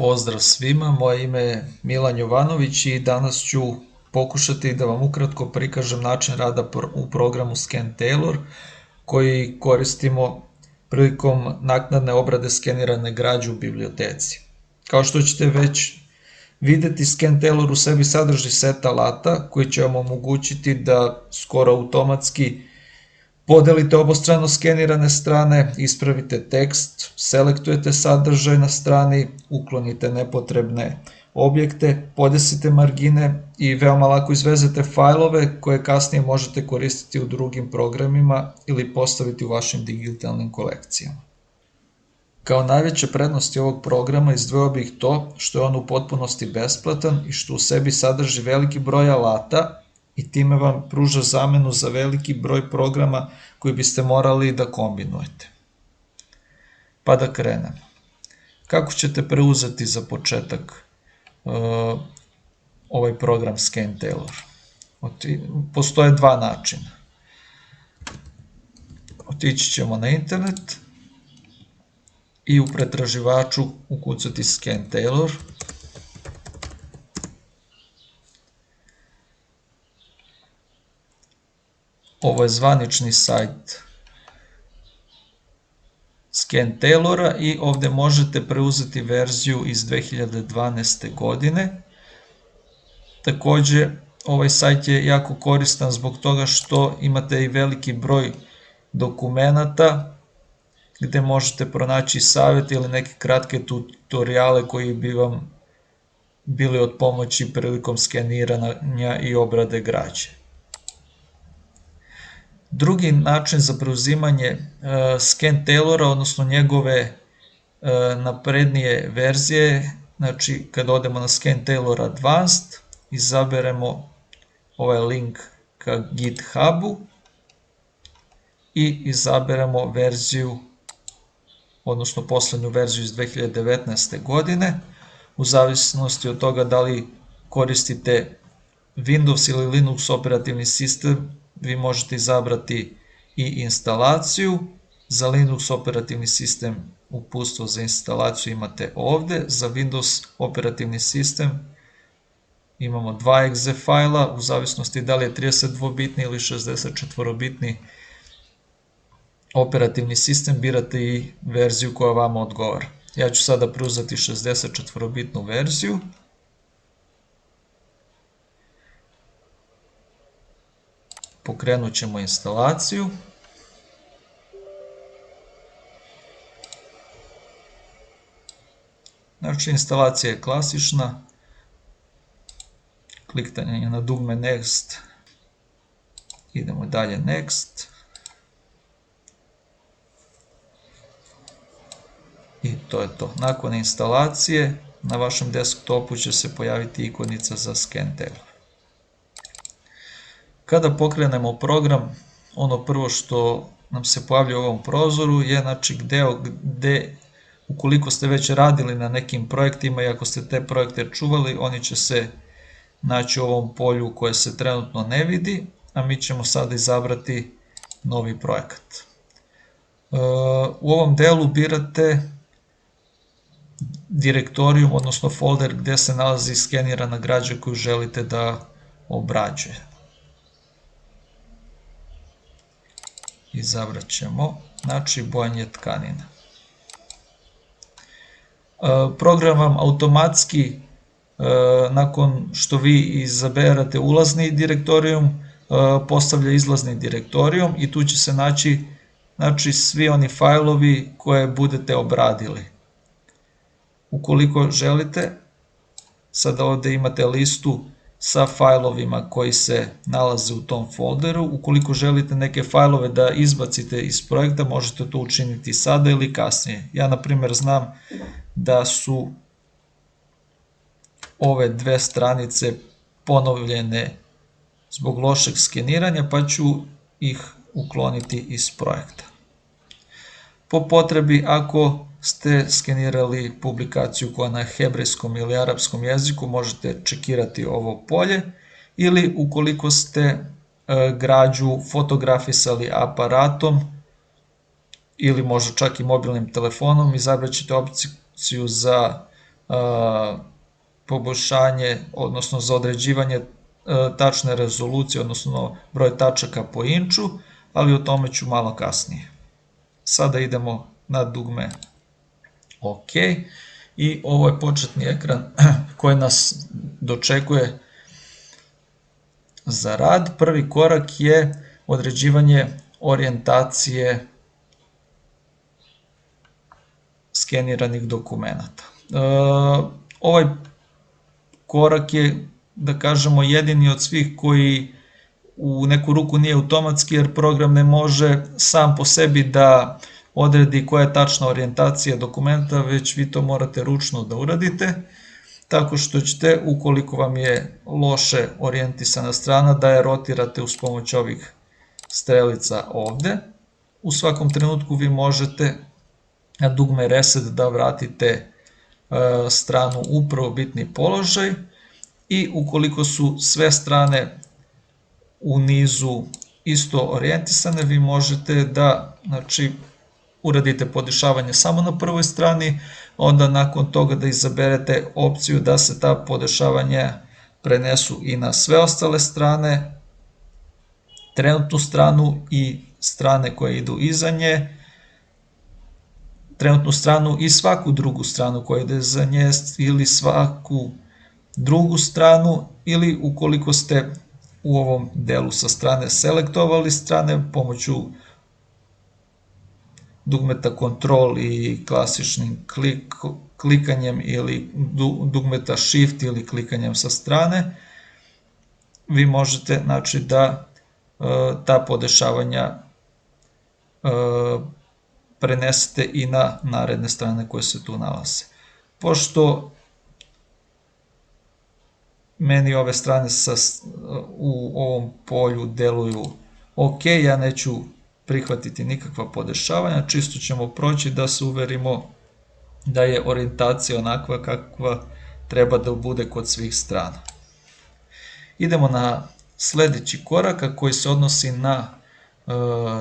Pozdrav svima, moje ime je Milan Jovanović i danas ću pokušati da vam ukratko prikažem način rada u programu ScanTailor koji koristimo prilikom naknadne obrade skenirane građe u biblioteci. Kao što ćete već videti, ScanTailor u sebi sadrži set alata koji će vam omogućiti da skoro automatski podelite obostrano skenirane strane, ispravite tekst, selektujete sadržaj na strani, uklonite nepotrebne objekte, podesite margine i veoma lako izvezete fajlove koje kasnije možete koristiti u drugim programima ili postaviti u vašim digitalnim kolekcijama. Kao najveće prednosti ovog programa izdvojio bih to što je on u potpunosti besplatan i što u sebi sadrži veliki broj alata i time vam pruža zamenu za veliki broj programa koji biste morali da kombinujete. Pa da krenemo. Kako ćete preuzeti za početak ovaj program ScanTailor? Postoje dva načina. Otići ćemo na internet i u pretraživaču ukucati ScanTailor. Ovo je zvanični sajt ScanTailora i ovde možete preuzeti verziju iz 2012. godine. Takođe, ovaj sajt je jako koristan zbog toga što imate i veliki broj dokumenata gde možete pronaći savjete ili neke kratke tutoriale koji bi vam bili od pomoći prilikom skeniranja i obrade građe. Drugi način za preuzimanje ScanTailora, odnosno njegove naprednije verzije, znači kada odemo na ScanTailor Advanced, izaberemo ovaj link ka GitHubu i izaberemo verziju, odnosno poslednju verziju iz 2019. godine, u zavisnosti od toga da li koristite Windows ili Linux operativni sistem, vi možete izabrati i instalaciju. Za Linux operativni sistem uputstvo za instalaciju imate ovde, za Windows operativni sistem imamo 2 exe fajla, u zavisnosti da li je 32-bitni ili 64-bitni operativni sistem, birate i verziju koja vama odgovara. Ja ću sada preuzeti 64-bitnu verziju. Pokrenut ćemo instalaciju. Znači, instalacija je klasična. Klikanje na dugme Next. Idemo dalje Next. I to je to. Nakon instalacije na vašem desktopu će se pojaviti ikonica za ScanTailor. Kada pokrenemo program, ono prvo što nam se pojavlja u ovom prozoru je znači gde ukoliko ste već radili na nekim projektima i ako ste te projekte čuvali, oni će se naći u ovom polju koje se trenutno ne vidi, a mi ćemo sada izabrati novi projekat. U ovom delu birate direktorijum, odnosno folder gde se nalazi skenirana građa koju želite da obrađuje. Izabrat ćemo, znači, bojanje tkanina. Program vam automatski, nakon što vi izaberate ulazni direktorijum, postavlja izlazni direktorijum i tu će se naći svi oni fajlovi koje budete obradili. Ukoliko želite, sada ovde imate listu sa fajlovima koji se nalaze u tom folderu. Ukoliko želite neke fajlove da izbacite iz projekta, možete to učiniti sada ili kasnije. Ja, na primjer, znam da su ove dve stranice ponovljene zbog lošeg skeniranja, pa ću ih ukloniti iz projekta. Po potrebi, ako ste skenirali publikaciju koja je na hebrejskom ili arapskom jeziku, možete čekirati ovo polje, ili ukoliko ste građu fotografisali aparatom ili možda čak i mobilnim telefonom, izabrat ćete opciju za poboljšanje, odnosno za određivanje tačne rezolucije, odnosno broj tačaka po inču, ali o tome ću malo kasnije. Sada idemo na dugme OK i ovo je početni ekran koji nas dočekuje za rad. Prvi korak je određivanje orijentacije skeniranih dokumenata. Ovaj korak je, da kažemo, jedini od svih koji u neku ruku nije automatski, jer program ne može sam po sebi da odredi koja je tačna orijentacija dokumenta, već vi to morate ručno da uradite, tako što ćete, ukoliko vam je loše orijentisana strana, da je rotirate uz pomoć ovih strelica ovde. U svakom trenutku vi možete na dugme reset da vratite stranu u prvobitni položaj i ukoliko su sve strane u nizu isto orijentisane, vi možete da, znači, uradite podešavanje samo na prvoj strani, onda nakon toga da izaberete opciju da se ta podešavanja prenesu i na sve ostale strane, trenutnu stranu i strane koje idu iza nje, trenutnu stranu i svaku drugu stranu koja ide za nje, ili svaku drugu stranu, ili ukoliko ste u ovom delu sa strane selektovali strane pomoću dugmeta Ctrl i klasičnim klikanjem ili dugmeta Shift ili klikanjem sa strane, vi možete, znači, da ta podešavanja prenesete i na naredne strane koje se tu nalaze. Pošto meni ove strane u ovom polju deluju OK, ja neću prihvatiti nikakva podešavanja, čisto ćemo proći da se uverimo da je orijentacija onakva kakva treba da bude kod svih strana. Idemo na sledeći korak koji se odnosi na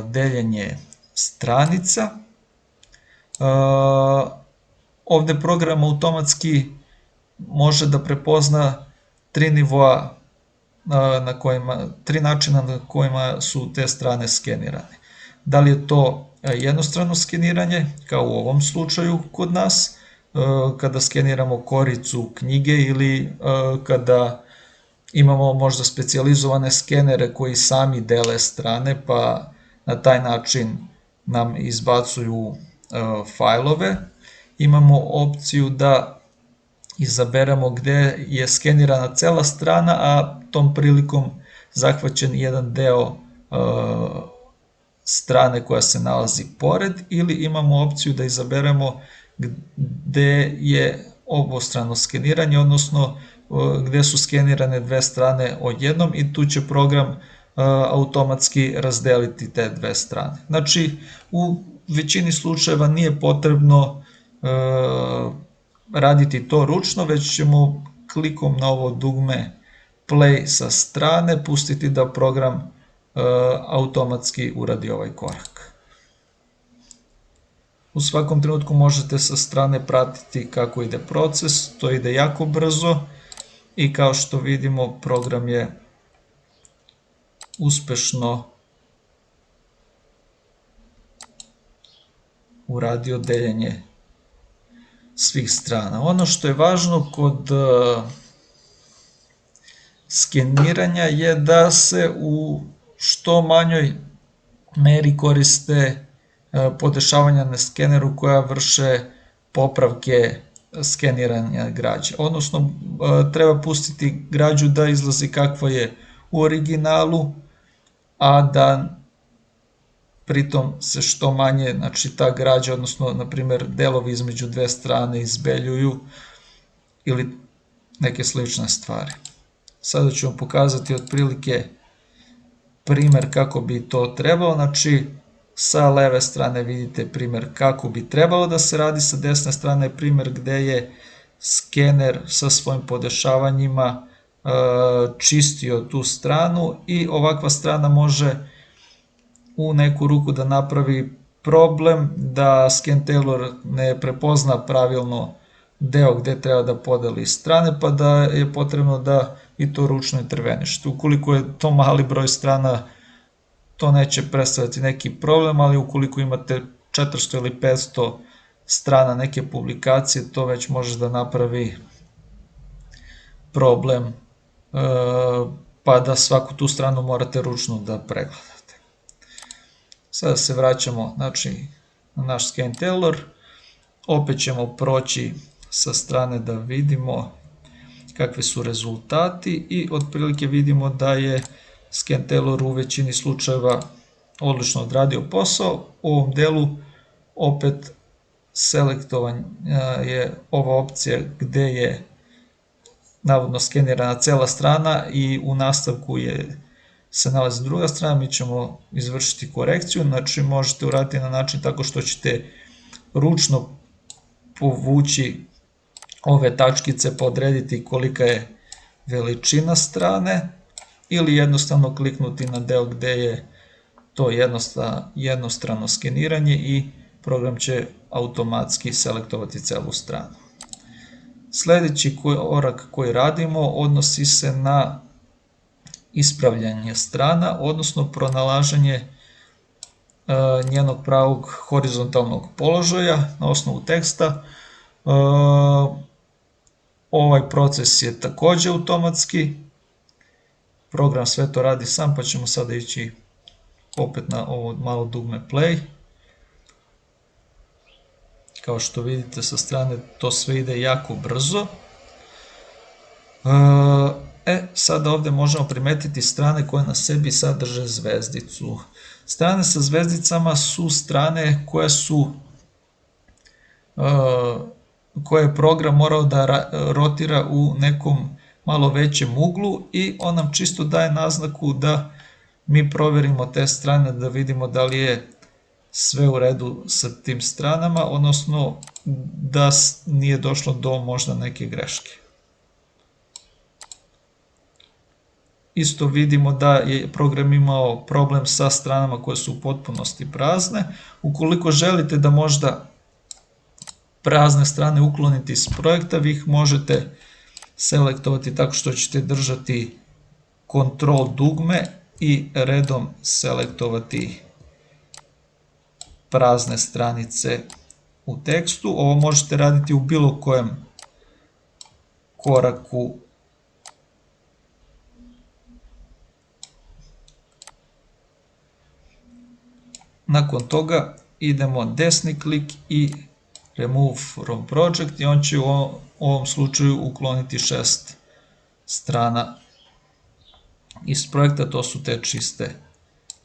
deljenje stranica. Ovde program automatski može da prepozna tri načina na kojima su te strane skenirane. Da li je to jednostrano skeniranje, kao u ovom slučaju kod nas, kada skeniramo koricu knjige, ili kada imamo možda specijalizovane skenere koji sami dele strane, pa na taj način nam izbacuju fajlove. Imamo opciju da izaberemo gde je skenirana cela strana, a tom prilikom zahvaćen jedan deo strane koja se nalazi pored, ili imamo opciju da izaberemo gde je obostrano skeniranje, odnosno gde su skenirane dve strane odjednom, i tu će program automatski razdeliti te dve strane. Znači, u većini slučajeva nije potrebno raditi to ručno, već ćemo klikom na ovo dugme play sa strane pustiti da program automatski uradi ovaj korak. U svakom trenutku možete sa strane pratiti kako ide proces, to ide jako brzo i kao što vidimo program je uspešno uradio deljenje svih strana. Ono što je važno kod skeniranja je da se u što manjoj meri koriste podešavanja na skeneru koja vrše popravke skeniranja građe. Odnosno, treba pustiti građu da izlazi kakva je u originalu, a da pritom se što manje, znači, ta građa, odnosno, na primjer, delovi između dve strane izbeljuju ili neke slične stvari. Sada ću vam pokazati otprilike primer kako bi to trebalo. Znači, sa leve strane vidite primer kako bi trebalo da se radi, sa desne strane je primer gde je skener sa svojim podešavanjima čistio tu stranu, i ovakva strana može u neku ruku da napravi problem da ScanTailor ne prepozna pravilno deo gde treba da podeli strane, pa da je potrebno da i to ručno intervenišete. Ukoliko je to mali broj strana, to neće predstavljati neki problem, ali ukoliko imate 400 ili 500 strana neke publikacije, to već može da napravi problem, pa da svaku tu stranu morate ručno da pregledate. Sada se vraćamo na naš Scan Tailor, opet ćemo proći sa strane da vidimo kakvi su rezultati i otprilike vidimo da je Scan Tailor u većini slučajeva odlično odradio posao. U ovom delu opet selektovan je ova opcija gde je navodno skenirana cela strana i u nastavku se nalazi druga strana. Mi ćemo izvršiti korekciju, znači možete uraditi na način tako što ćete ručno povući ove tačkice pa odrediti kolika je veličina strane ili jednostavno kliknuti na deo gde je to jednostrano skeniranje i program će automatski selektovati celu stranu. Sledeći korak koji radimo odnosi se na ispravljanje strana, odnosno pronalaženje njenog pravog horizontalnog položaja na osnovu teksta. Ovaj proces je takođe automatski, program sve to radi sam, pa ćemo sada ići opet na ovo malo dugme play. Kao što vidite sa strane to sve ide jako brzo. Sada ovde možemo primetiti strane koje na sebi sadrže zvezdicu. Strane sa zvezdicama su strane koje je program morao da rotira u nekom malo većem uglu i on nam čisto daje naznaku da mi proverimo te strane, da vidimo da li je sve u redu sa tim stranama, odnosno da nije došlo do možda neke greške. Isto vidimo da je program imao problem sa stranama koje su u potpunosti prazne. Ukoliko želite da možda prazne strane ukloniti iz projekta, vi ih možete selektovati tako što ćete držati Ctrl dugme i redom selektovati prazne stranice u tekstu. Ovo možete raditi u bilo kojem koraku nakon toga idemo desni klik i Remove from Project i on će u ovom slučaju ukloniti 6 strana iz projekta, to su te čiste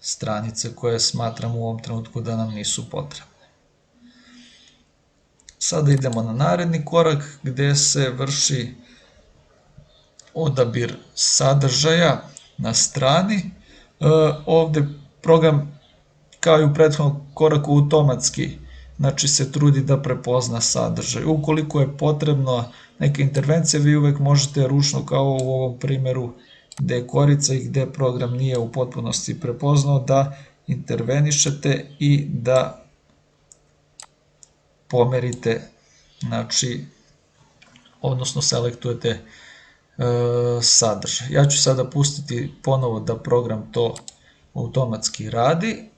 stranice koje smatram u ovom trenutku da nam nisu potrebne. Sada idemo na naredni korak gde se vrši odabir sadržaja na strani. Ovde program kao i u prethodnom koraku automatski se trudi da prepozna sadržaj. Ukoliko je potrebno neka intervencija, vi uvek možete ručno, kao u ovom primjeru gde je korica i gde program nije u potpunosti prepoznao, da intervenišete i da pomerite, odnosno selektujete sadržaj. Ja ću sada pustiti ponovo da program to automatski radi.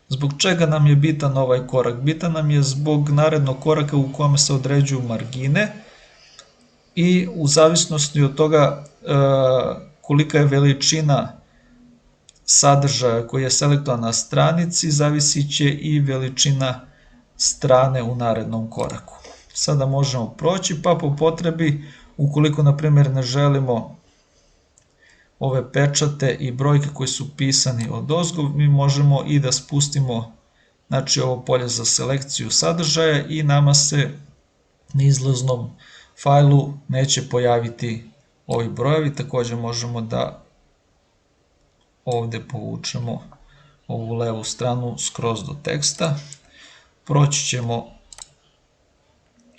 Zbog čega nam je bitan ovaj korak? Bitan nam je zbog narednog koraka u kome se određuju margine i u zavisnosti od toga kolika je veličina sadržaja koji je selektovan na stranici, zavisit će i veličina strane u narednom koraku. Sada možemo proći, pa po potrebi, ukoliko na primjer ne želimo ove pečate i brojke koji su pisani odozgo, mi možemo i da spustimo ovo polje za selekciju sadržaja i nama se na izlaznom fajlu neće pojaviti ovi brojevi. Takođe možemo da ovde povučemo ovu levu stranu skroz do teksta. Proći ćemo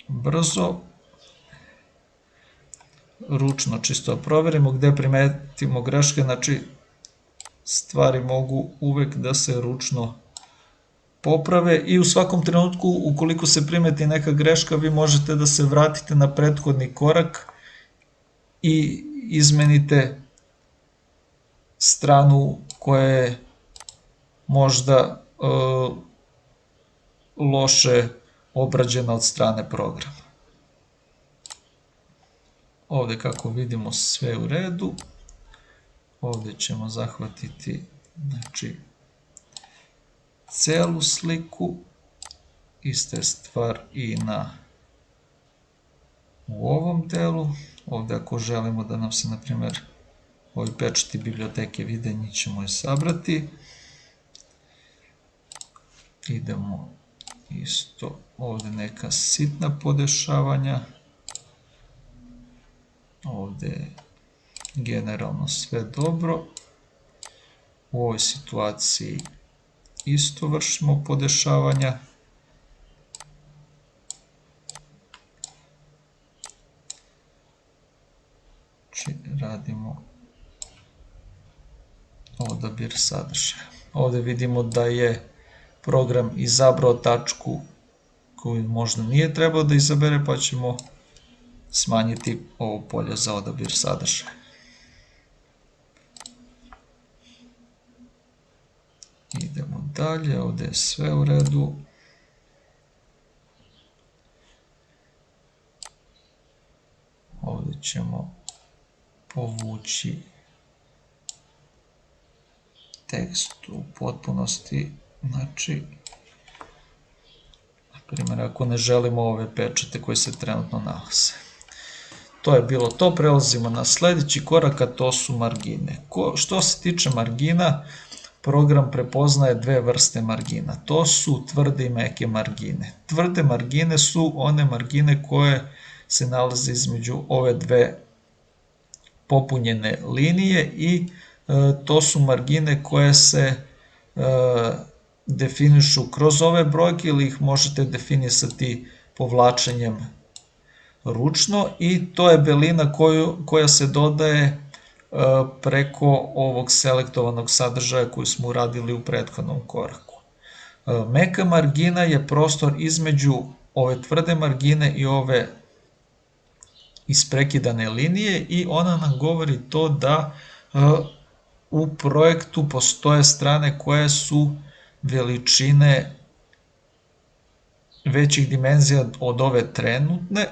brzo, ručno čisto da proverimo gde primetimo greške, stvari mogu uvek da se ručno poprave i u svakom trenutku ukoliko se primeti neka greška vi možete da se vratite na prethodni korak i izmenite stranu koja je možda loše obrađena od strane programa. Ovde kako vidimo sve u redu, ovde ćemo zahvatiti celu sliku, ista je stvar i u ovom delu, ovde ako želimo da nam se na primjer ovi pečati biblioteke vide, njih ćemo je sabrati. Idemo isto ovde neka sitna podešavanja, ovde je generalno sve dobro, u ovoj situaciji isto vršimo podešavanja. Radimo odabir sadržaja. Ovde vidimo da je program izabrao tačku koju možda nije trebao da izabere, pa ćemo smanjiti ovo polje za odabir sadržaja. Idemo dalje, ovde je sve u redu. Ovde ćemo povući tekst u potpunosti, znači, na primjer, ako ne želimo ove pečate koji se trenutno nalaze. To je bilo to, prelazimo na sledeći korak, a to su margine. Što se tiče margina, program prepoznaje dve vrste margina. To su tvrde i meke margine. Tvrde margine su one margine koje se nalaze između ove dve popunjene linije i to su margine koje se definišu kroz ove brojke ili ih možete definisati povlačenjem ručno i to je belina koja se dodaje preko ovog selektovanog sadržaja koji smo uradili u prethodnom koraku. Meka margina je prostor između ove tvrde margine i ove isprekidane linije i ona nam govori to da u projektu postoje strane koje su veličine većih dimenzija od ove trenutne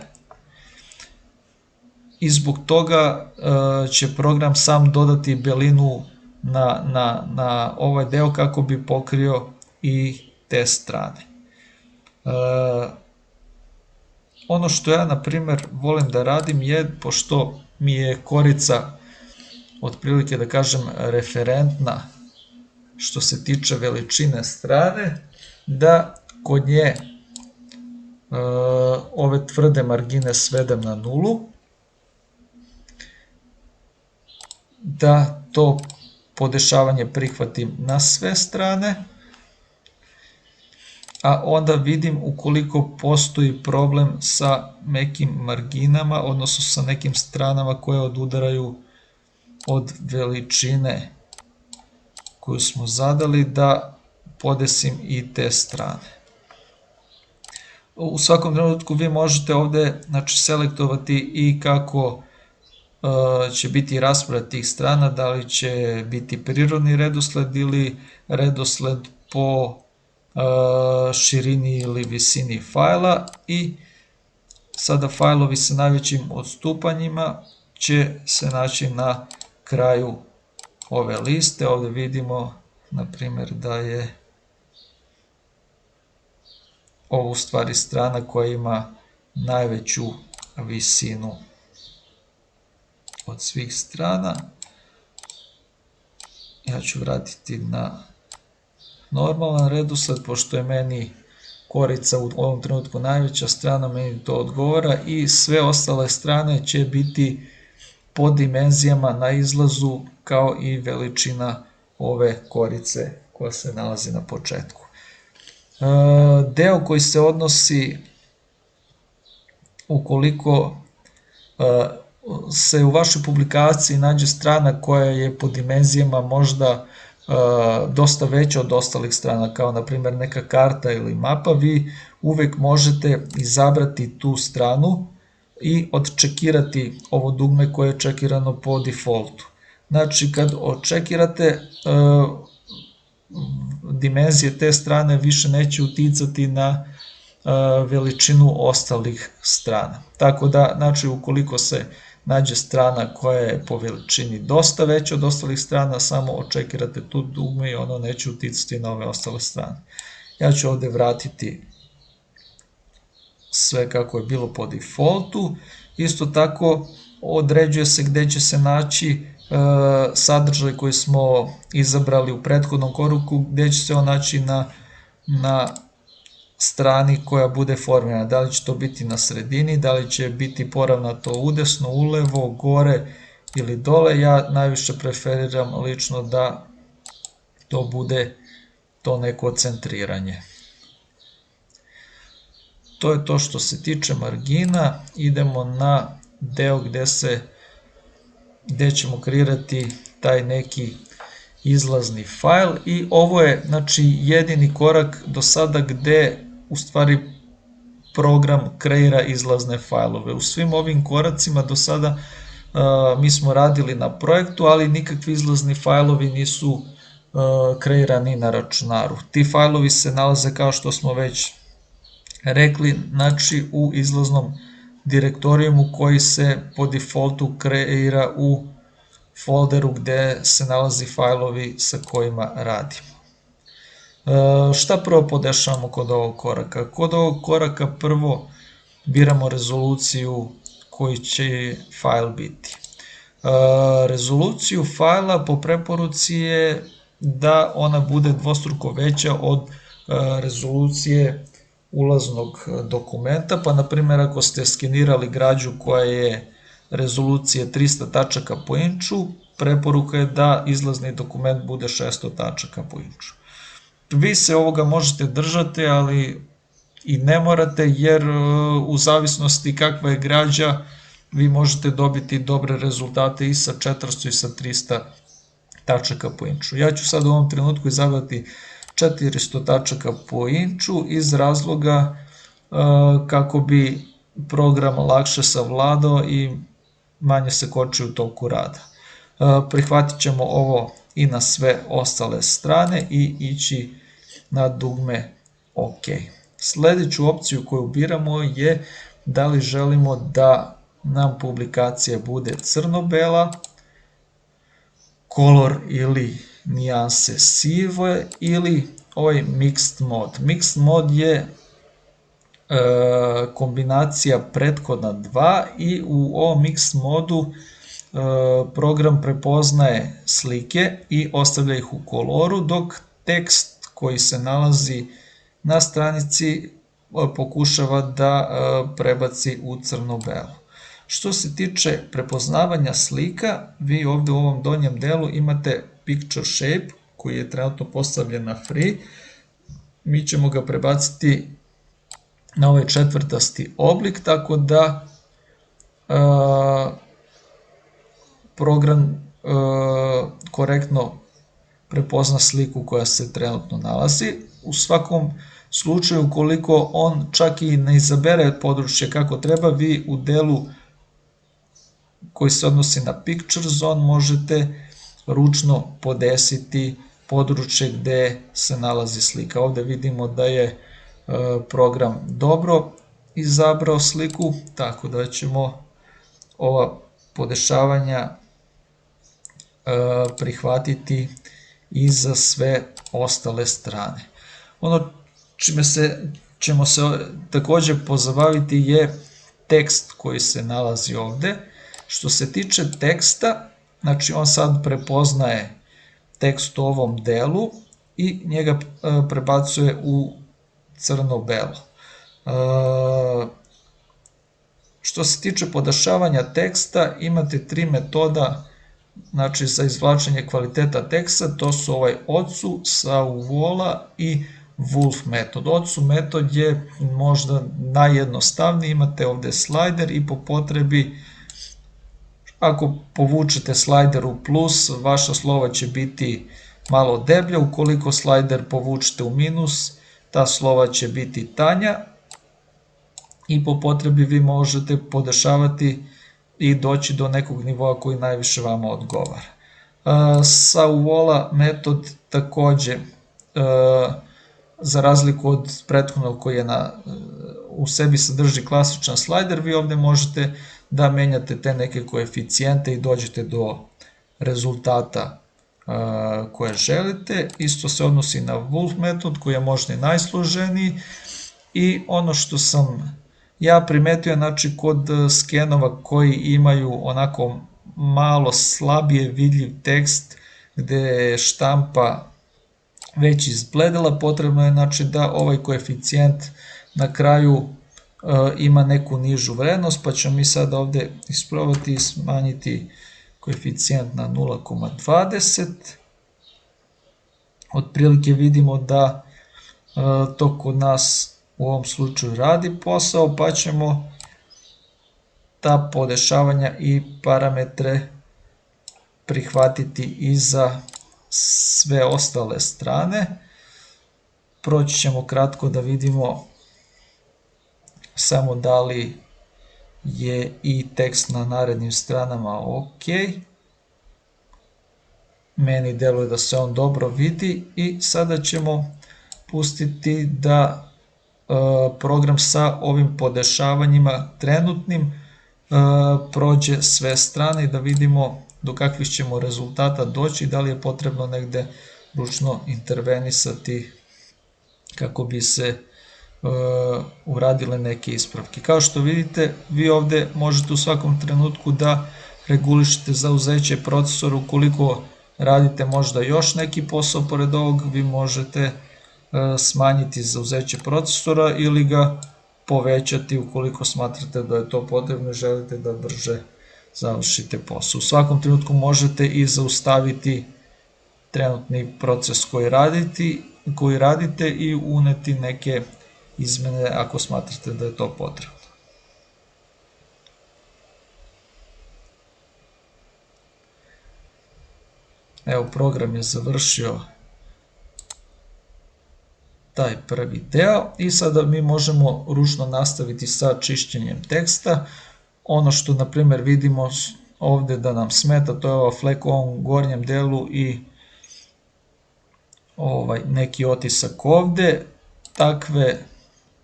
i zbog toga će program sam dodati belinu na ovaj deo kako bi pokrio i te strane. Ono što ja, na primjer, volim da radim je, pošto mi je korica otprilike da kažem referentna što se tiče veličine strane, da kod nje ove tvrde margine svedem na nulu, da to podešavanje prihvatim na sve strane, a onda vidim ukoliko postoji problem sa mekim marginama, odnosno sa nekim stranama koje odudaraju od veličine koju smo zadali, da podesim i te strane. U svakom trenutku vi možete ovde selektovati i kako će biti raspored tih strana, da li će biti prirodni redosled ili redosled po širini ili visini fajla i sada fajlovi sa najvećim odstupanjima će se naći na kraju ove liste. Ovde vidimo, na primjer, da je ovo u stvari strana koja ima najveću visinu od svih strana. Ja ću vratiti na normalan redosled, pošto je meni korica u ovom trenutku najveća strana, meni to odgovara i sve ostale strane će biti po dimenzijama na izlazu kao i veličina ove korice koja se nalazi na početku. Deo koji se odnosi ukoliko se u vašoj publikaciji nađe strana koja je po dimenzijama možda dosta veća od ostalih strana, kao na primjer neka karta ili mapa, vi uvek možete izabrati tu stranu i odčekirati ovo dugme koje je čekirano po defaultu. Znači, kad odčekirate, dimenzije te strane više neće uticati na veličinu ostalih strana. Tako da, znači, ukoliko se nađe strana koja je po veličini dosta veća od ostalih strana, samo odčekirate tu dugme i ono neće uticati na ove ostale strane. Ja ću ovde vratiti sve kako je bilo po defaultu. Isto tako određuje se gde će se naći sadržaj koji smo izabrali u prethodnom koraku, gde će se on naći na strani koja bude formirana. Da li će to biti na sredini, da li će biti poravnato udesno, ulevo, gore ili dole. Ja najviše preferiram lično da to bude to neko centriranje. To je to što se tiče margina. Idemo na deo gde ćemo kreirati taj neki izlazni fajl i ovo je, znači, jedini korak do sada gde u stvari program kreira izlazne fajlove. U svim ovim koracima do sada mi smo radili na projektu, ali nikakvi izlazni fajlovi nisu kreirani na računaru. Ti fajlovi se nalaze, kao što smo već rekli, znači u izlaznom direktorijumu koji se po defaultu kreira u folderu gde se nalazi fajlovi sa kojima radimo. Šta prvo podešavamo kod ovog koraka? Kod ovog koraka prvo biramo rezoluciju koji će fajl biti. Rezoluciju fajla po preporuci je da ona bude dvostruko veća od rezolucije ulaznog dokumenta, pa na primjer ako ste skenirali građu koja je rezolucije 300 tačaka po inču, preporuka je da izlazni dokument bude 600 tačaka po inču. Vi se ovoga možete držati, ali i ne morate, jer u zavisnosti kakva je građa, vi možete dobiti dobre rezultate i sa 400 i sa 300 tačaka po inču. Ja ću sad u ovom trenutku izabrati 400 tačaka po inču iz razloga kako bi program lakše savladao i manje se koči u toku rada. Prihvatit ćemo ovo i na sve ostale strane i ići na dugme OK. Sledeću opciju koju biramo je da li želimo da nam publikacija bude crno-bela, color ili nijanse sive ili ovaj mixed mode. Mixed mode je kombinacija prethodna dva i u ovom mixed modu program prepoznaje slike i ostavlja ih u koloru, dok tekst koji se nalazi na stranici pokušava da prebaci u crno-belo. Što se tiče prepoznavanja slika, vi ovde u ovom donjem delu imate Picture Shape koji je trenutno postavljen na free. Mi ćemo ga prebaciti na ovaj četvrtasti oblik, tako da program korektno prepozna sliku koja se trenutno nalazi. U svakom slučaju, ukoliko on čak i ne izabere područje kako treba, vi u delu koji se odnosi na Picture Zone možete ručno podesiti područje gde se nalazi slika. Ovde vidimo da je program dobro izabrao sliku, tako da ćemo ova podešavanja prihvatiti i za sve ostale strane. Ono čime ćemo se takođe pozabaviti je tekst koji se nalazi ovde. Što se tiče teksta, znači on sad prepoznaje tekst u ovom delu i njega prebacuje u crno-belo. Što se tiče podešavanja teksta, imate tri metoda, znači za izvlačenje kvaliteta teksta, to su ovaj ODSU, SAUVOLA i WOLF metod. ODSU metod je možda najjednostavniji, imate ovde slajder i po potrebi ako povučete slajder u plus, vaša slova će biti malo deblja. Ukoliko slajder povučete u minus, ta slova će biti tanja i po potrebi vi možete podešavati i doći do nekog nivoa koji najviše vama odgovara. Sauvola metod takođe, za razliku od prethodnog koji je u sebi sadrži klasičan slajder, vi ovde možete da menjate te neke koeficijente i dođete do rezultata koje želite. Isto se odnosi na Wolf metod koji je možda i najsloženiji i ono što sam ja primetio, znači kod skenova koji imaju onako malo slabije vidljiv tekst gde je štampa već izbledela, potrebno je znači da ovaj koeficijent na kraju ima neku nižu vrednost, pa ćemo mi sad ovde isprobati smanjiti koeficijent na 0,20. Otprilike vidimo da to kod nas u ovom slučaju radi posao, pa ćemo ta podešavanja i parametre prihvatiti i za sve ostale strane. Proći ćemo kratko da vidimo samo da li je i tekst na narednim stranama ok. Meni deluje da se on dobro vidi i sada ćemo pustiti da program sa ovim podešavanjima trenutnim prođe sve strane i da vidimo do kakvih ćemo rezultata doći, da li je potrebno negde ručno intervenisati kako bi se uradile neke ispravke. Kao što vidite, vi ovde možete u svakom trenutku da regulišete zauzeće procesora. Ukoliko radite možda još neki posao pored ovog, vi možete smanjiti zauzeće procesora ili ga povećati ukoliko smatrate da je to potrebno i želite da brže završite posao. U svakom trenutku možete i zaustaviti trenutni proces koji radite i uneti neke izmene ako smatrate da je to potrebno. Evo, program je završio taj prvi deo i sada mi možemo ručno nastaviti sa čišćenjem teksta. Ono što, na primjer, vidimo ovde da nam smeta, to je ova flek u ovom gornjem delu i neki otisak ovde. Takve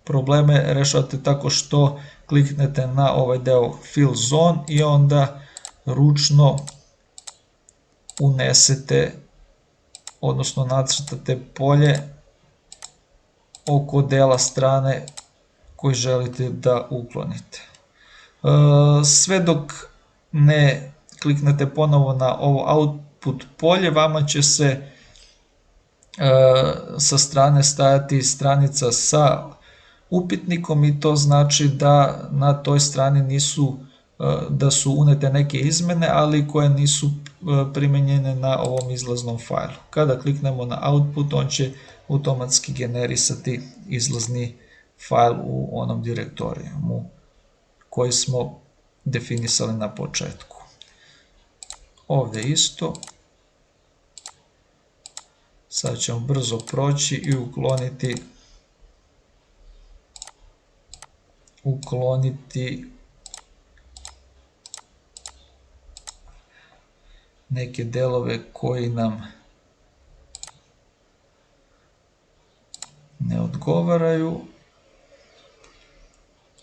probleme rešavate tako što kliknete na ovaj deo Fill Zone i onda ručno unesete, odnosno nacrtate polje oko dela strane koji želite da uklonite. Sve dok ne kliknete ponovo na ovo output polje, vama će se sa strane stajati stranica sa upitnikom i to znači da na toj strani da su unete neke izmene, ali koje nisu primenjene na ovom izlaznom fajlu. Kada kliknemo na output, on će automatski generisati izlazni fajl u onom direktorijumu koji smo definisali na početku. Ovde isto. Sad ćemo brzo proći i ukloniti neke delove koji nam ne odgovaraju.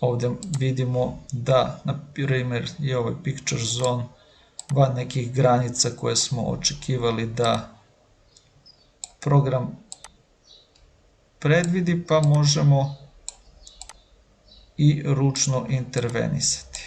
Ovde vidimo da, na primjer, je ovaj picture zone van nekih granica koje smo očekivali da program predvidi, pa možemo i ručno intervenisati.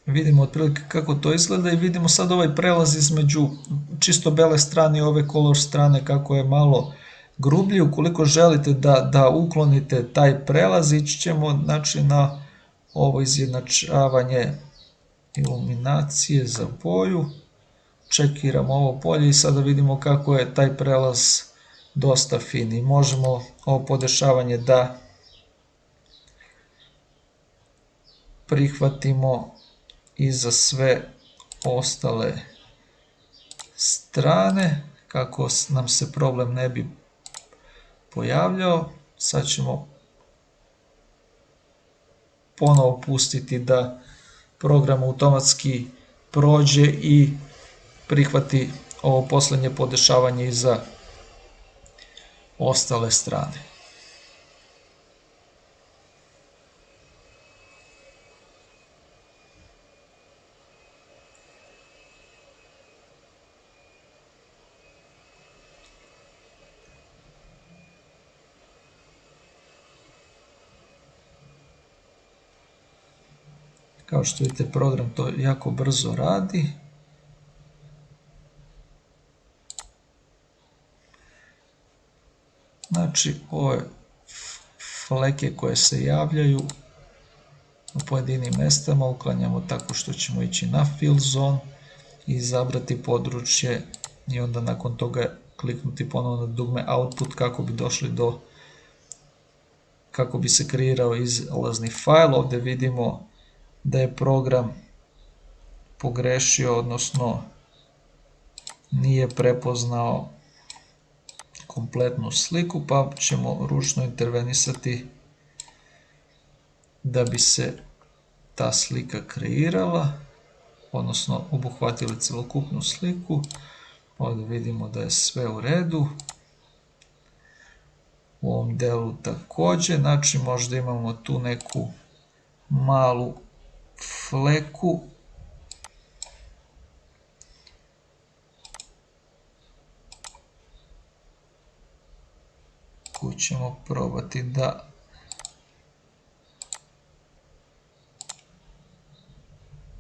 Vidimo otprilike kako to izgleda i vidimo sad ovaj prelaz između čisto bele strane i ove color strane kako je malo grublji. Ukoliko želite da uklonite taj prelaz, ići ćemo znači na ovo izjednačavanje iluminacije za boju. Čekiramo ovo polje i sada vidimo kako je taj prelaz dosta fin i možemo ovo podešavanje da prihvatimo i za sve ostale strane kako nam se problem ne bi pojavljao. Sad ćemo ponovo pustiti da program automatski prođe i prihvati ovo posljednje podešavanje i za ostale strane. Kao što vidite, program to jako brzo radi. Znači, ove fleke koje se javljaju u pojedinim mestama uklanjamo tako što ćemo ići na Fill Zone i izabrati područje i onda nakon toga kliknuti ponovno na dugme Output kako bi došli do, kako bi se kreirao izlazni fajl. Ovdje vidimo da je program pogrešio, odnosno nije prepoznao kompletnu sliku, pa ćemo ručno intervenisati da bi se ta slika kreirala, odnosno obuhvatili celokupnu sliku. Ovdje vidimo da je sve u redu. U ovom delu također, znači možda imamo tu neku malu fleku. Koju ćemo probati da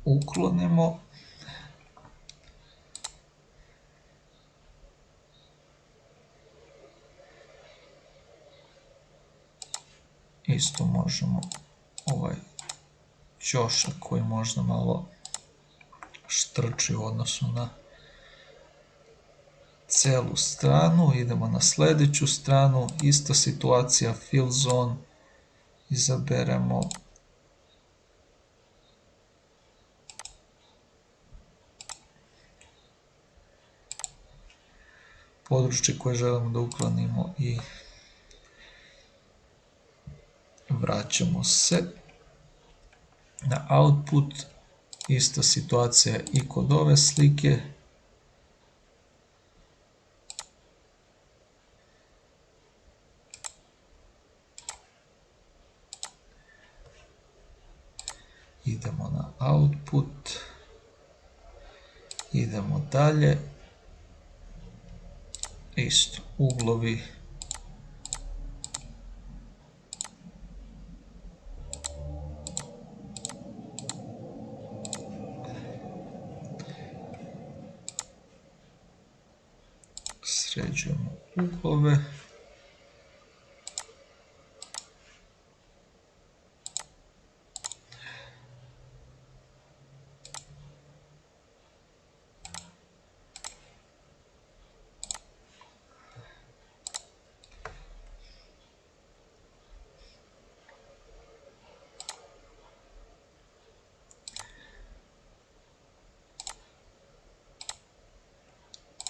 uklonimo. Isto možemo ovaj ćošak koji možda malo štrči u odnosu na celu stranu. Idemo na sljedeću stranu, ista situacija, Fill Zone, izaberemo područje koje želimo da uklonimo i vraćamo se na Output. Ista situacija i kod ove slike. Idemo na Output, idemo dalje, isto uglovi, sređujemo uglove.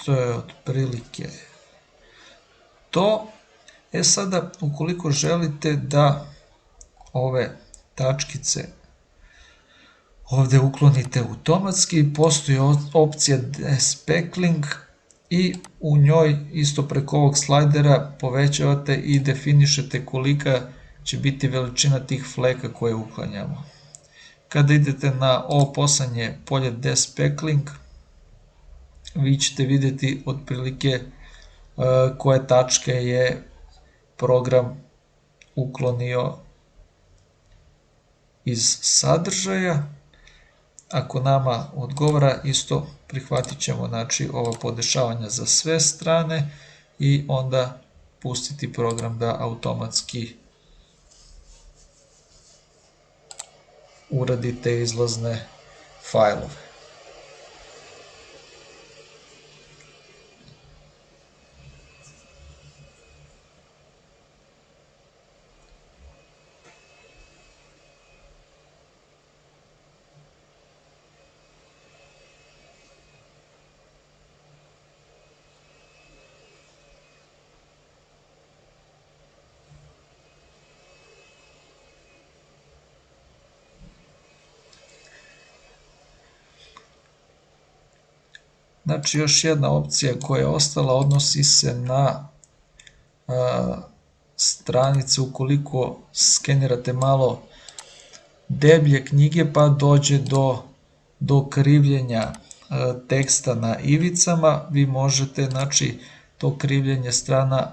To je otprilike to. Sada, ukoliko želite da ove tačkice ovdje uklonite automatski, postoji opcija Despeckling i u njoj isto preko ovog slajdera povećavate i definišete kolika će biti veličina tih fleka koje uklanjamo. Kada idete na ovo poslednje polje Despeckling, vi ćete vidjeti otprilike koje tačke je program uklonio iz sadržaja. Ako nama odgovara, isto prihvatit ćemo, znači, ova podešavanja za sve strane i onda pustiti program da automatski uradi te izlazne fajlove. Znači još jedna opcija koja je ostala odnosi se na stranice ukoliko skenirate malo deblje knjige pa dođe do krivljenja teksta na ivicama, vi možete znači to krivljenje strana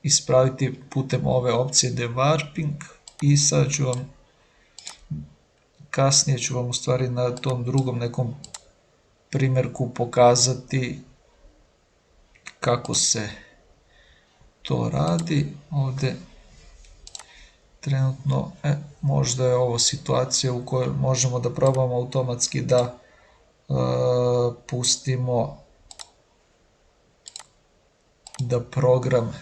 ispraviti putem ove opcije dewarping i sad ću vam kasnije ću vam u stvari na tom drugom nekom primjerku pokazati kako se to radi. Ovdje trenutno možda je ovo situacija u kojoj možemo da probamo automatski da pustimo da program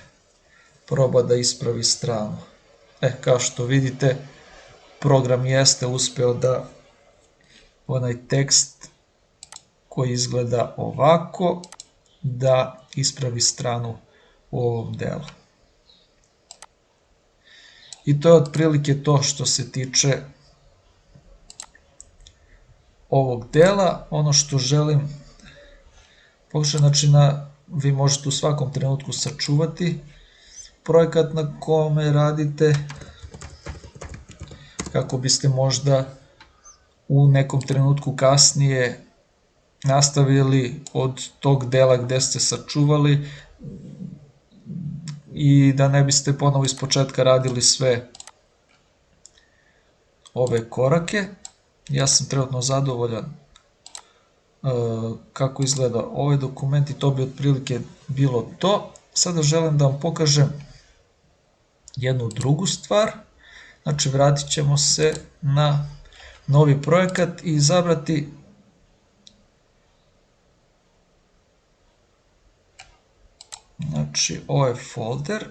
proba da ispravi stranu. Kao što vidite, program jeste uspeo da onaj tekst koji izgleda ovako, da ispravi stranu u ovom delu. I to je otprilike to što se tiče ovog dela. Ono što želim pokušati, znači vi možete u svakom trenutku sačuvati projekat na kome radite, kako biste možda u nekom trenutku kasnije nastavili od tog dela gde ste sačuvali i da ne biste ponovo iz početka radili sve ove korake. Ja sam trenutno zadovoljan kako izgleda ovaj dokument i to bi otprilike bilo to. Sada želim da vam pokažem jednu drugu stvar. Znači vratit ćemo se na novi projekat i izabrati znači ovaj folder.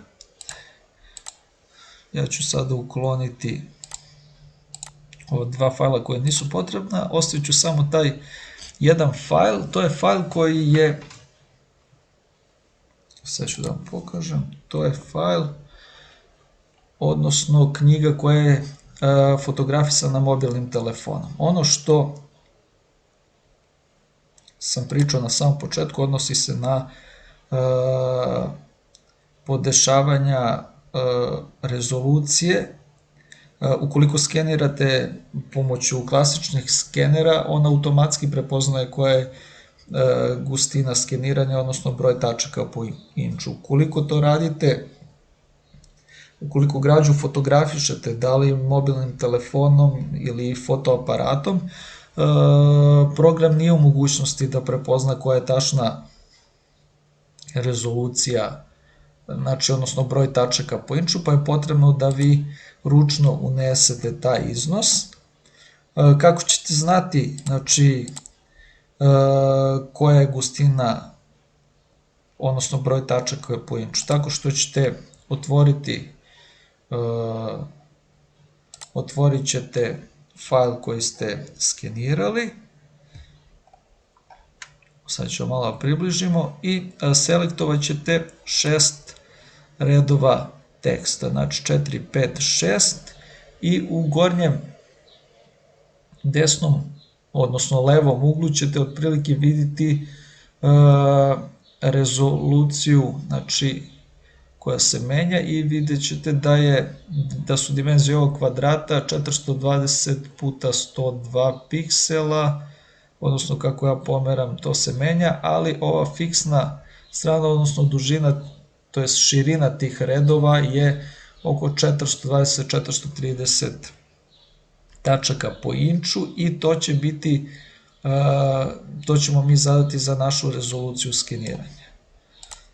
Ja ću sada ukloniti ova dva fajla koje nisu potrebna, ostavit ću samo taj jedan fajl, to je fajl koji je, sad ću da vam pokažem, to je fajl, odnosno knjiga koja je fotografisana mobilnim telefonom. Ono što sam pričao na samom početku odnosi se na podešavanja rezolucije. Ukoliko skenirate pomoću klasičnih skenera, on automatski prepoznaje koja je gustina skeniranja, odnosno broj tačaka po inču. Ukoliko to radite, ukoliko građu fotografišete, da li mobilnim telefonom ili fotoaparatom, program nije u mogućnosti da prepozna koja je tačna rezolucija, znači odnosno broj tačaka po inču, pa je potrebno da vi ručno unesete taj iznos. Kako ćete znati znači koja je gustina, odnosno broj tačaka po inču? Tako što ćete otvorit ćete fajl koji ste skenirali, sad ćemo malo približimo i selektovat ćete 6 redova teksta, znači 4, 5, 6 i u gornjem desnom, odnosno levom uglu ćete otprilike vidjeti rezoluciju, znači koja se menja i vidjet ćete da su dimenzije ovog kvadrata 420 puta 102 piksela, odnosno kako ja pomeram to se menja, ali ova fiksna strana, odnosno dužina, to je širina tih redova je oko 420-430 tačaka po inču i to će biti, to ćemo mi zadati za našu rezoluciju skeniranja.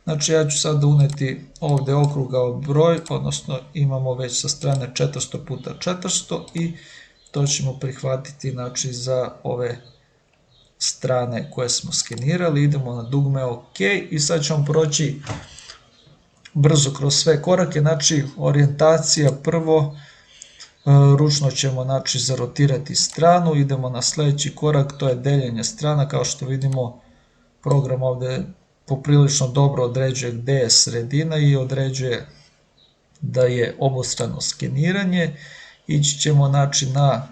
Znači ja ću sada uneti ovde okrugao broj, odnosno imamo već sa strane 400 puta 400 i to ćemo prihvatiti znači za ove strane koje smo skenirali. Idemo na dugme OK i sad ćemo proći brzo kroz sve korake. Znači orijentacija prvo, ručno ćemo znači zarotirati stranu, idemo na sledeći korak, to je deljenje strana. Kao što vidimo, program ovde poprilično dobro određuje gde je sredina i određuje da je obostrano skeniranje. Ići ćemo znači na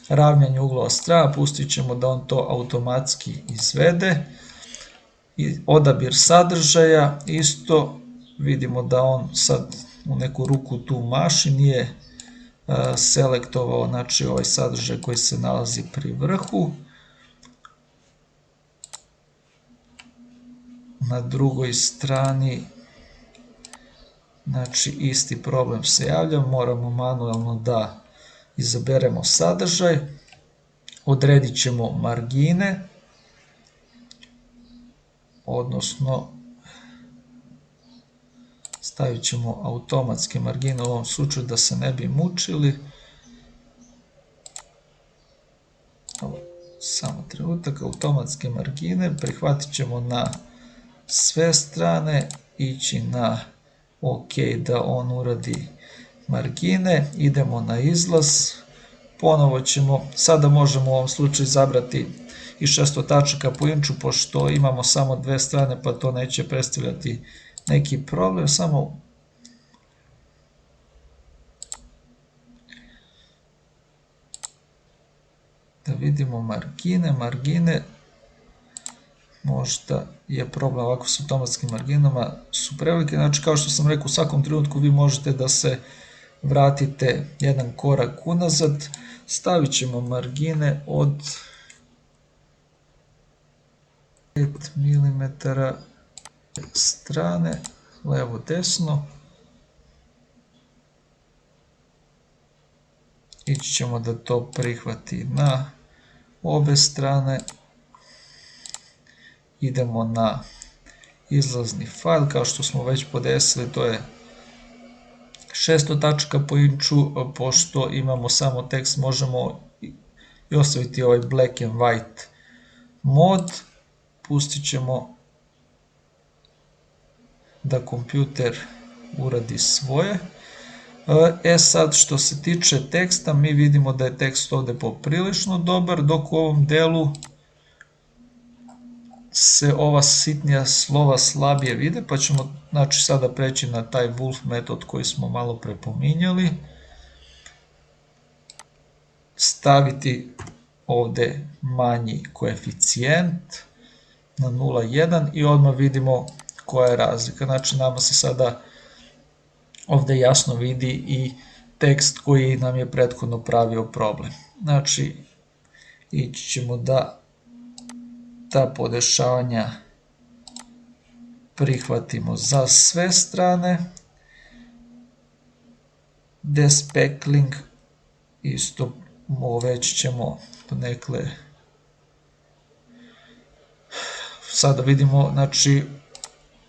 ravnjanje uglova strana, pustit ćemo da on to automatski izvede. I odabir sadržaja, isto vidimo da on sad u neku ruku tu maši, nije selektovao znači ovaj sadržaj koji se nalazi pri vrhu. Na drugoj strani znači isti problem se javlja, moramo manualno da izaberemo sadržaj, odredit ćemo margine, odnosno stavit ćemo automatske margine u ovom slučaju da se ne bi mučili. Samo trenutak, automatske margine, prihvatit ćemo na sve strane, ići na OK da on uradi margine, idemo na izlaz, ponovo ćemo, sada možemo u ovom slučaju izabrati i 600 tačaka po inču, pošto imamo samo dve strane pa to neće predstavljati neki problem, samo da vidimo margine, možda je problem ovako s automatskim marginama, su prevelike, znači kao što sam rekao u svakom trenutku vi možete da se vratite jedan korak unazad, stavit ćemo margine od 5 mm strane, levo desno, ići ćemo da to prihvati na obe strane, idemo na izlazni fajl, kao što smo već podesili, to je 600 tačaka po inču, pošto imamo samo tekst, možemo i ostaviti ovaj black and white mod, pustit ćemo da kompjuter uradi svoje. Sad što se tiče teksta, mi vidimo da je tekst ovde poprilično dobar, dok u ovom delu se ova sitnija slova slabije vide, pa ćemo znači sada preći na taj wolf metod koji smo malo pre pominjali, staviti ovde manji koeficijent na 0,1 i odmah vidimo koja je razlika. Znači nama se sada ovde jasno vidi i tekst koji nam je prethodno pravio problem. Znači ići ćemo da ta podešavanja prihvatimo za sve strane, despeckling isto već ćemo donekle, sada vidimo znači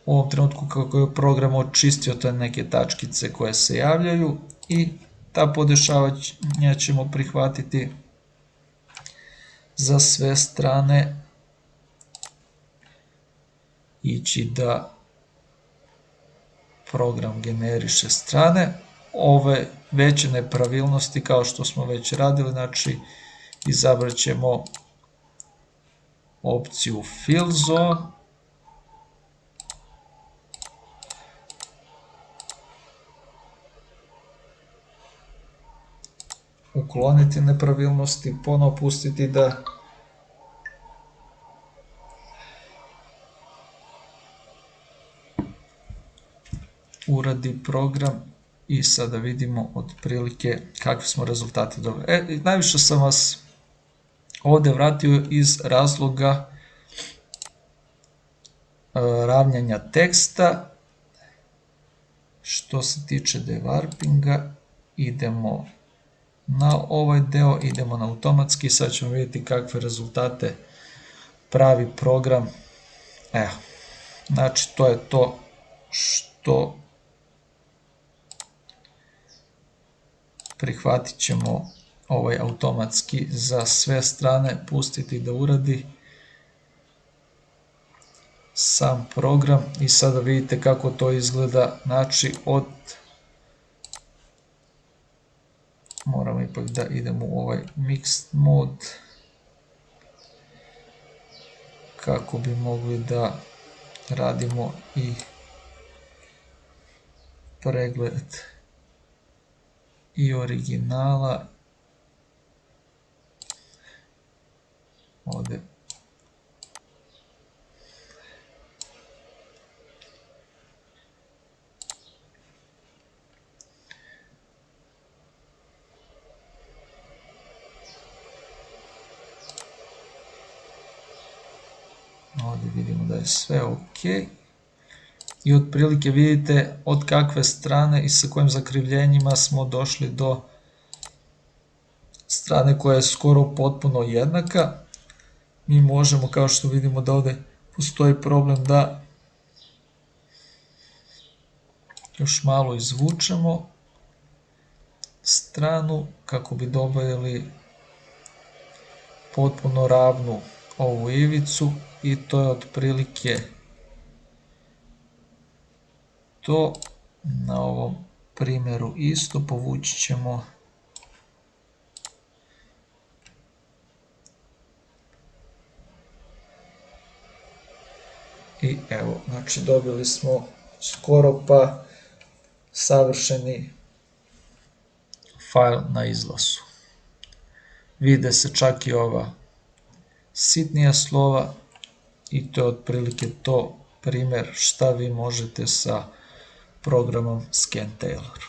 u ovom trenutku kako je program očistio te neke tačkice koje se javljaju i ta podešavanja ćemo prihvatiti za sve strane, ići da program generiše strane. Ove veće nepravilnosti kao što smo već radili, znači izabrat ćemo opciju Fill Zone, ukloniti nepravilnosti, ponovo pustiti da uradi program i sada vidimo otprilike kakve smo rezultate dobili. Najviše sam vas ovde vratio iz razloga ravnjanja teksta. Što se tiče devarpinga, idemo na ovaj deo, idemo na automatski, sad ćemo vidjeti kakve rezultate pravi program. Evo, znači to je to što prihvatit ćemo ovaj automatski za sve strane, pustiti da uradi sam program i sada vidite kako to izgleda, znači moramo ipak da idemo u ovaj mixed mod kako bi mogli da radimo i pregled i originala. Ovde Ovdje vidimo da je sve ok. I otprilike vidite od kakve strane i sa kojim zakrivljenjima smo došli do strane koja je skoro potpuno jednaka. Mi možemo, kao što vidimo da ovdje postoji problem, da još malo izvučemo stranu kako bi dobili potpuno ravnu ovu ivicu i to je otprilike to. Na ovom primjeru isto povući ćemo i evo, znači dobili smo skoro pa savršeni fajl na izlazu. Vide se čak i ova sitnija slova i to je otprilike to, primjer šta vi možete sa programom ScanTailor.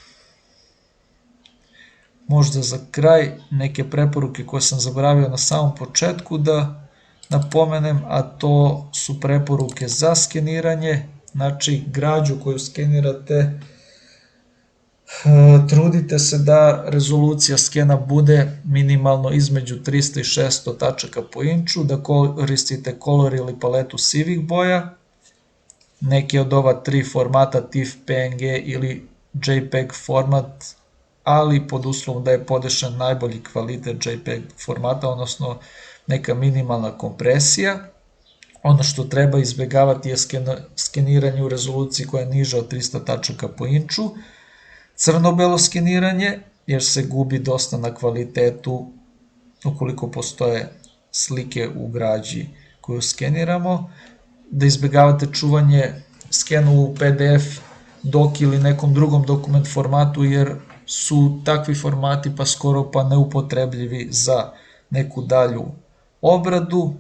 Možda za kraj neke preporuke koje sam zaboravio na samom početku da napomenem, a to su preporuke za skeniranje. Znači, građu koju skenirate, trudite se da rezolucija skena bude minimalno između 300 i 600 tačaka po inču, da koristite color ili paletu sivih boja, neki od ova tri formata TIFF, PNG ili JPEG format, ali pod uslovom da je podešen najbolji kvalitet JPEG formata, odnosno neka minimalna kompresija. Ono što treba izbjegavati je skeniranje u rezoluciji koja je niža od 300 tačaka po inču, crno-belo skeniranje, jer se gubi dosta na kvalitetu ukoliko postoje slike u građi koju skeniramo, da izbjegavate čuvanje skena u PDF, doc ili nekom drugom dokument formatu, jer su takvi formati pa skoro pa neupotrebljivi za neku dalju obradu,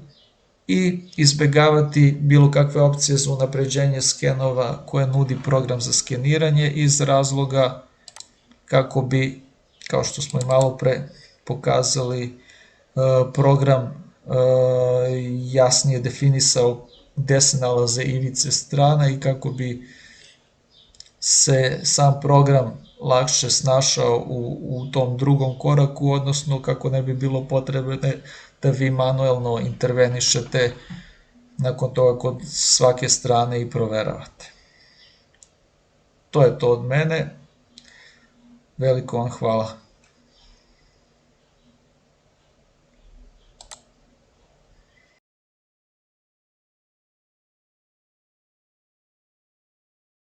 i izbjegavati bilo kakve opcije za unapređenje skenova koje nudi program za skeniranje iz razloga kako bi, kao što smo i malo pre pokazali, program jasnije definisao gde se nalaze ivice strana i kako bi se sam program lakše snašao u tom drugom koraku, odnosno kako ne bi bilo potrebe da vi manuelno intervenišete nakon toga kod svake strane i proveravate. To je to od mene. Veliko vam hvala.